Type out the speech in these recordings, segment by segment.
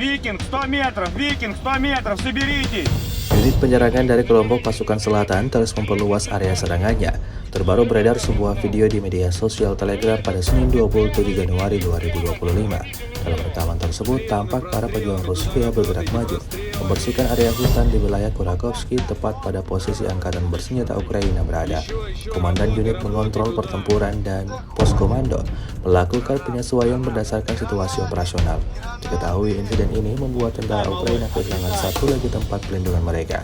Викинг 100 метров, Викинг 100 метров, соберитесь! Unit penyerangan dari kelompok pasukan selatan terus memperluas area serangannya. Terbaru beredar sebuah video di media sosial Telegram pada Senin 27 Januari 2025. Dalam rekaman tersebut, tampak para pejuang Rusia bergerak maju, membersihkan area hutan di wilayah Kurakovsky tepat pada posisi angkatan bersenjata Ukraina berada. Komandan unit mengontrol pertempuran dan pos komando melakukan penyesuaian berdasarkan situasi operasional. Diketahui insiden ini membuat tentara Ukraina kehilangan satu lagi tempat pelindungan mereka.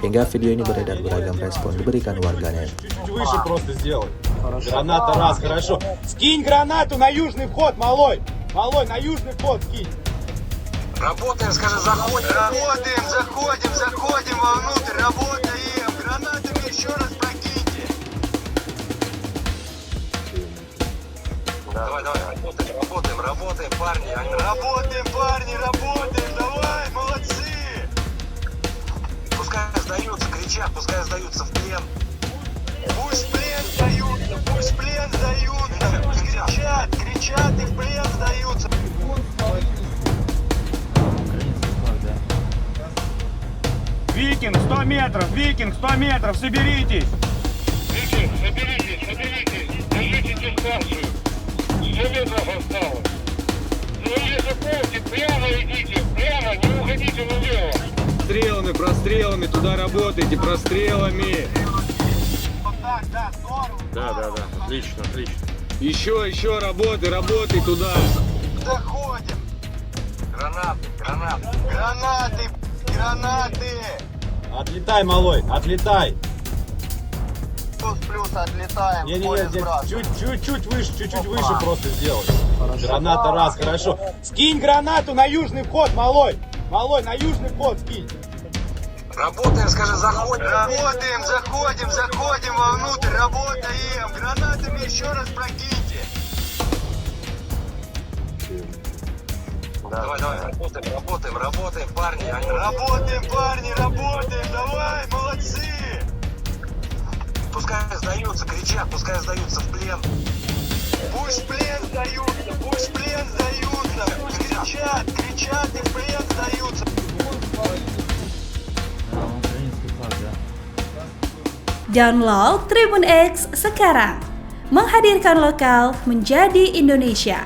Hingga video ini beredar, beragam respon diberikan warganet. Выше просто сделай. Граната раз, хорошо. Скинь гранату на южный вход, малой. Малой, на южный вход скинь. Работаем, скажи, заходим. Заходим вовнутрь, работаем. Гранатами еще раз прокиньте. Давай, работаем, парни. Работаем, давай, молодцы. Пускай сдаются, кричат, пускай сдаются в плен. Пусть в плен сдаются. Пусть кричат и в плен сдаются. Викинг 100 метров, Викинг 100 метров, соберитесь! Викинг, соберитесь, держите дистанцию. 100 метров осталось. Ну не запомните, прямо идите, прямо, не уходите налево. Прострелами, туда работайте, прострелами! Вот так, да, здорово. Да, отлично. Еще работай туда! Заходим. Гранаты. Отлетай, малой, отлетай! Плюс отлетаем. Чуть выше просто сделай. Граната раз, хорошо. Скинь гранату на южный вход, малой! Малой, на южный вход скинь! Работаем, скажи, заходим вовнутрь, работаем. Гранатами еще раз прокиньте. Давай, работаем, парни. Работаем, давай, молодцы. Пускай сдаются, кричат, пускай сдаются в плен. Пусть в плен сдаются. Кричат и в плен сдаются. Download Tribun X sekarang, menghadirkan lokal menjadi Indonesia.